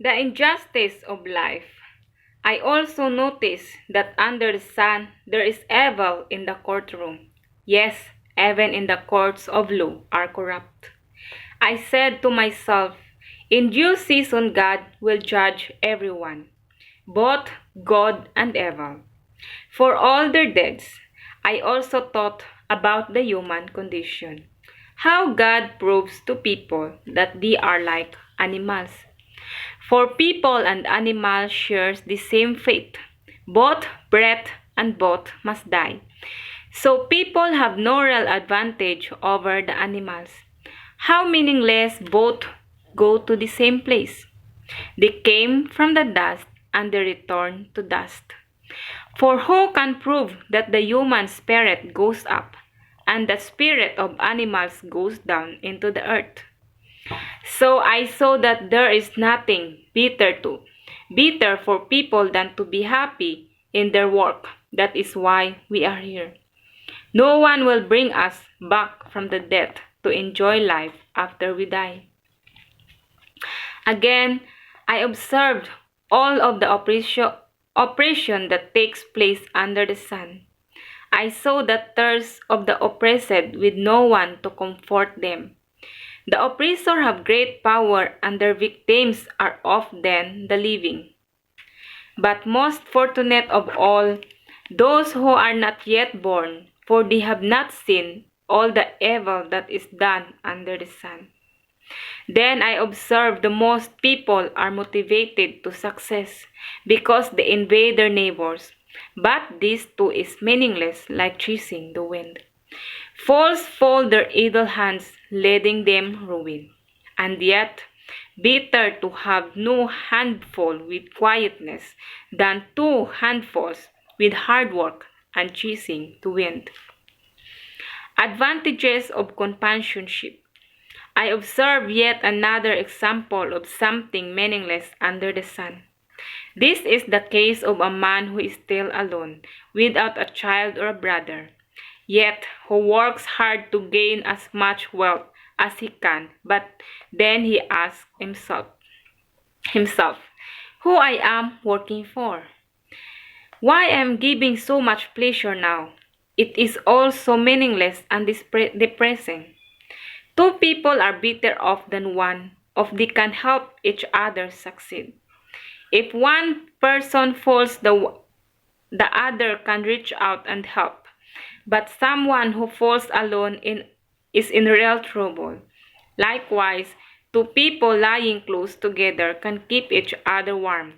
The injustice of life. I also notice that under the sun there is evil in the courtroom. Yes, even in the courts of law are corrupt. I said to myself, in due season God will judge everyone, both good and evil. For all their deeds, I also thought about the human condition. How God proves to people that they are like animals. For people and animals share the same fate. Both breathe and both must die. So people have no real advantage over the animals. How meaningless both go to the same place. They came from the dust and they return to dust. For who can prove that the human spirit goes up and the spirit of animals goes down into the earth? So I saw that there is nothing bitter for people than to be happy in their work. That is why we are here. No one will bring us back from the death to enjoy life after we die. Again, I observed all of the oppression that takes place under the sun. I saw the thirst of the oppressed with no one to comfort them. The oppressor have great power and their victims are often the living. But most fortunate of all, those who are not yet born, for they have not seen all the evil that is done under the sun. Then I observe the most people are motivated to success because they invade their neighbors. But this too is meaningless like chasing the wind. Fools fold their idle hands, leading them ruin. And yet, better to have no handful with quietness than two handfuls with hard work and chasing the wind. Advantages of companionship. I observe yet another example of something meaningless under the sun. This is the case of a man who is still alone, without a child or a brother, yet who works hard to gain as much wealth as he can, but then he asks himself, who I am working for? Why I am giving so much pleasure now? It is all so meaningless and depressing. Two people are better off than one if they can help each other succeed. If one person falls, the other can reach out and help. But someone who falls alone is in real trouble. Likewise, two people lying close together can keep each other warm,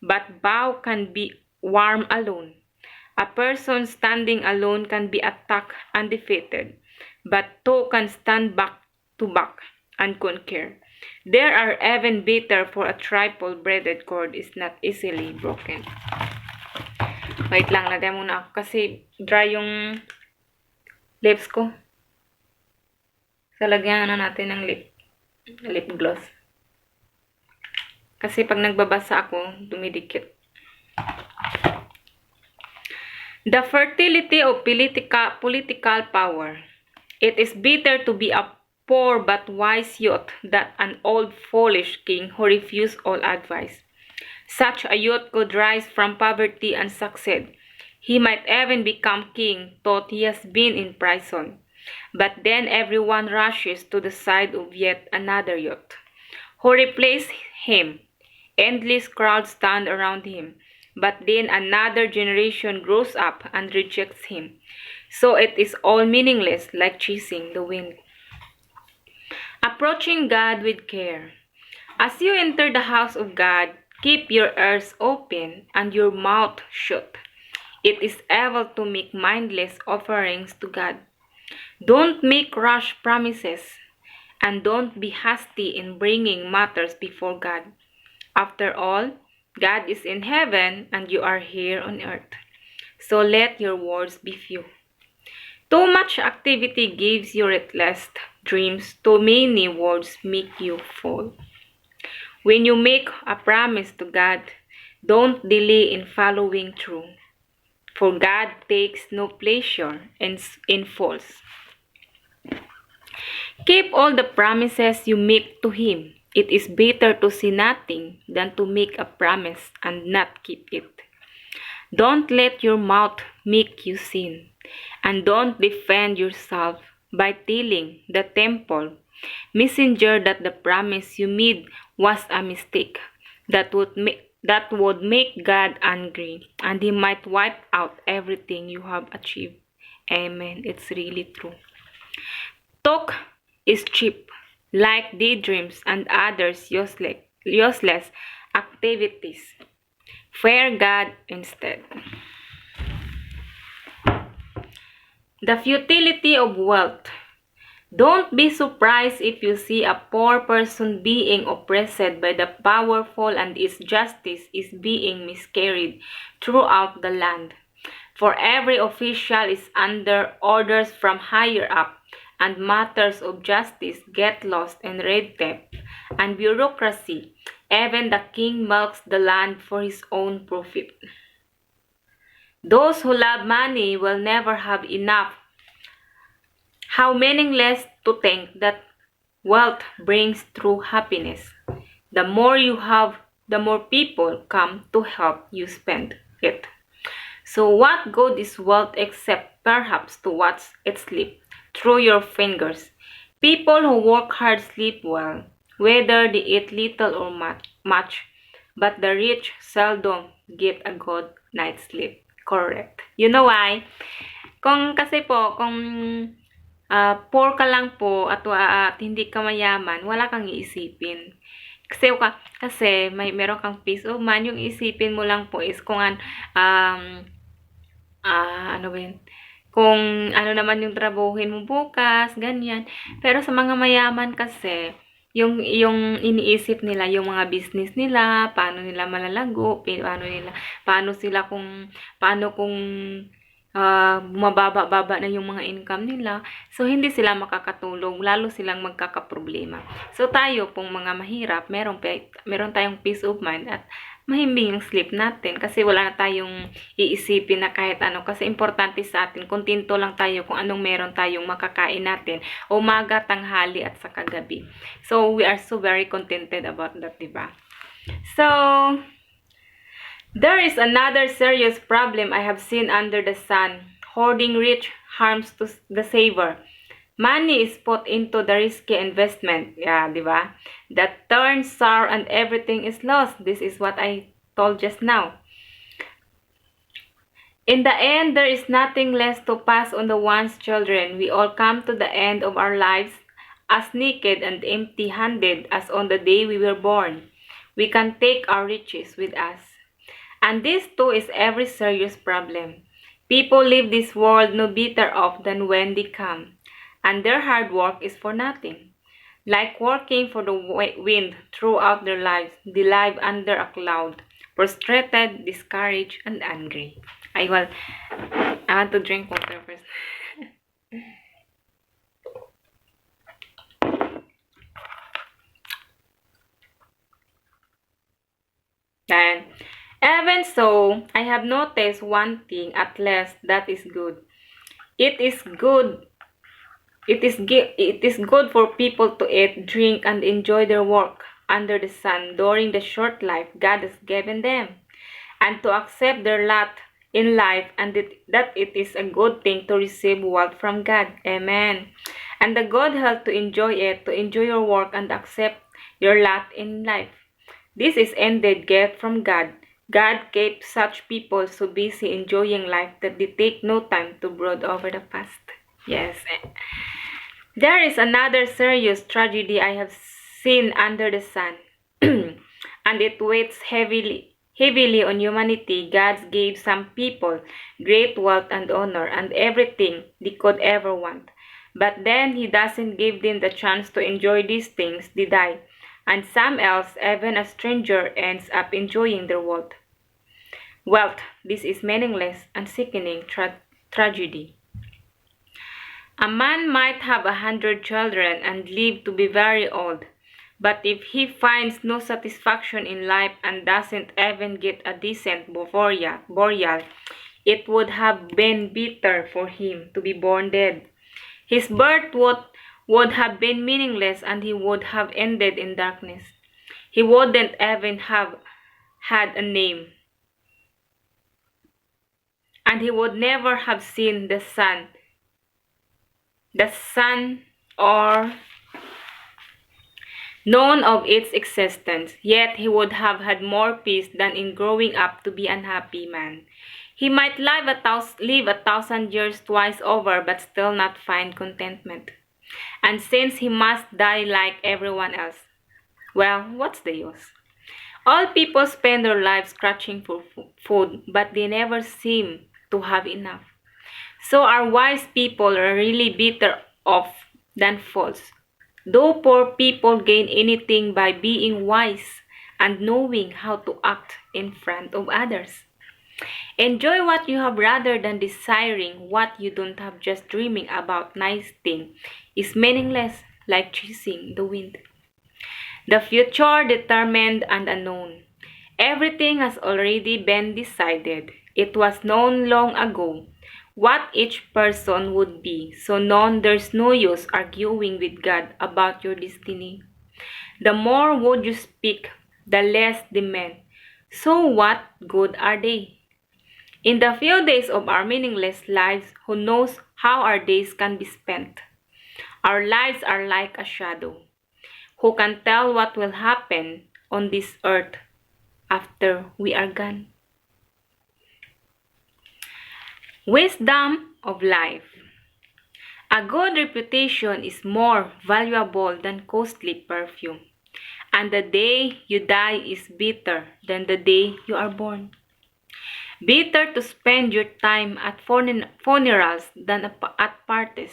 but both can be warm alone. A person standing alone can be attacked and defeated, but two can stand back to back and conquer. There are even better, for a triple braided cord is not easily broken. Wait lang, lagyan muna ako kasi dry yung lips ko. So, lagyan na natin ng lip gloss. Kasi pag nagbabasa ako, dumidikit. The fertility of political power. It is better to be a poor but wise youth than an old foolish king who refused all advice. Such a youth could rise from poverty and succeed. He might even become king, though he has been in prison. But then everyone rushes to the side of yet another youth, who replaces him. Endless crowds stand around him. But then another generation grows up and rejects him. So it is all meaningless, like chasing the wind. Approaching God with care. As you enter the house of God, keep your ears open and your mouth shut. It is evil to make mindless offerings to God. Don't make rash promises, and don't be hasty in bringing matters before God. After all, God is in heaven and you are here on earth. So let your words be few. Too much activity gives you restless dreams. Too many words make you fall. When you make a promise to God, don't delay in following through. For God takes no pleasure in false. Keep all the promises you make to Him. It is better to see nothing than to make a promise and not keep it. Don't let your mouth make you sin, and don't defend yourself by telling the temple messenger that the promise you made was a mistake that would make God angry, and he might wipe out everything you have achieved. Amen. It's really true. Talk is cheap, like daydreams and others useless activities. Fear God instead. The futility of wealth. Don't be surprised if you see a poor person being oppressed by the powerful and its justice is being miscarried throughout the land. For every official is under orders from higher up, and matters of justice get lost in red tape and bureaucracy. Even the king milks the land for his own profit. Those who love money will never have enough. How meaningless to think that wealth brings true happiness. The more you have, the more people come to help you spend it. So what good is wealth except perhaps to watch it slip through your fingers? People who work hard sleep well, whether they eat little or much, but the rich seldom get a good night's sleep. Correct. You know why? Kung poor ka lang po at hindi ka mayaman, wala kang iisipin. Kasi meron kang peace of mind, yung isipin mo lang po is kung ano ba yun? Kung ano naman yung trabahuhin mo bukas, ganyan. Pero sa mga mayaman kasi, yung iniisip nila yung mga business nila, paano nila malalago, paano kung mababa na yung mga income nila. So, hindi sila makakatulong, lalo silang magkakaproblema. So, tayo pong mga mahirap, meron tayong peace of mind at mahimbing yung sleep natin kasi wala na tayong iisipin na kahit ano. Kasi importante sa atin, kontento lang tayo kung anong meron tayong makakain natin umaga, tanghali at sa kagabi. So, we are so very contented about that, diba? So, there is another serious problem I have seen under the sun. Hoarding rich harms to the saver. Money is put into the risky investment. Yeah, diba? That turns sour and everything is lost. This is what I told just now. In the end, there is nothing less to pass on the one's children. We all come to the end of our lives as naked and empty-handed as on the day we were born. We can take our riches with us. And this too is every serious problem. People leave this world no better off than when they come, and their hard work is for nothing. Like working for the wind throughout their lives, they live under a cloud, frustrated, discouraged, and angry. I want to drink water first. Then, even so, I have noticed one thing at least that is good. It is good for people to eat, drink, and enjoy their work under the sun during the short life God has given them, and to accept their lot in life, and that it is a good thing to receive wealth from God. Amen. And the good health to enjoy it, to enjoy your work and accept your lot in life. This is indeed gift from God. God keeps such people so busy enjoying life that they take no time to brood over the past. Yes. There is another serious tragedy I have seen under the sun, and it weighs heavily on humanity. God gave some people great wealth and honor and everything they could ever want. But then He doesn't give them the chance to enjoy these things. They die. And some else, even a stranger, ends up enjoying their wealth. This is meaningless and sickening tragedy. A man might have 100 children and live to be very old, but if he finds no satisfaction in life and doesn't even get a decent burial, it would have been better for him to be born dead. His birth would have been meaningless and he would have ended in darkness. He wouldn't even have had a name. And he would never have seen the sun or known of its existence. Yet he would have had more peace than in growing up to be an unhappy man. He might live a thousand years twice over but still not find contentment. And since he must die like everyone else, well, what's the use? All people spend their lives scratching for food, but they never seem to have enough. So are wise people are really better off than fools. Though poor people gain anything by being wise and knowing how to act in front of others. Enjoy what you have rather than desiring what you don't have. Just dreaming about nice things is meaningless, like chasing the wind. The future determined and unknown. Everything has already been decided. It was known long ago what each person would be, so there's no use arguing with God about your destiny. The more would you speak, the less demand. So what good are they? In the few days of our meaningless lives, who knows how our days can be spent? Our lives are like a shadow. Who can tell what will happen on this earth after we are gone? Wisdom of life. A good reputation is more valuable than costly perfume, and the day you die is better than the day you are born. Better to spend your time at funerals than at parties.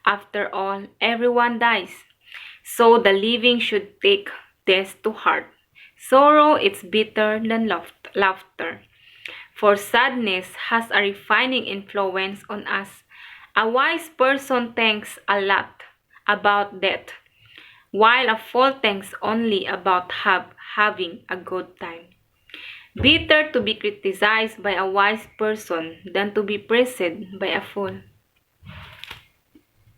After all, everyone dies, so the living should take this to heart. Sorrow is bitter than laughter. For sadness has a refining influence on us. A wise person thinks a lot about death, while a fool thinks only about having a good time. Better to be criticized by a wise person than to be praised by a fool.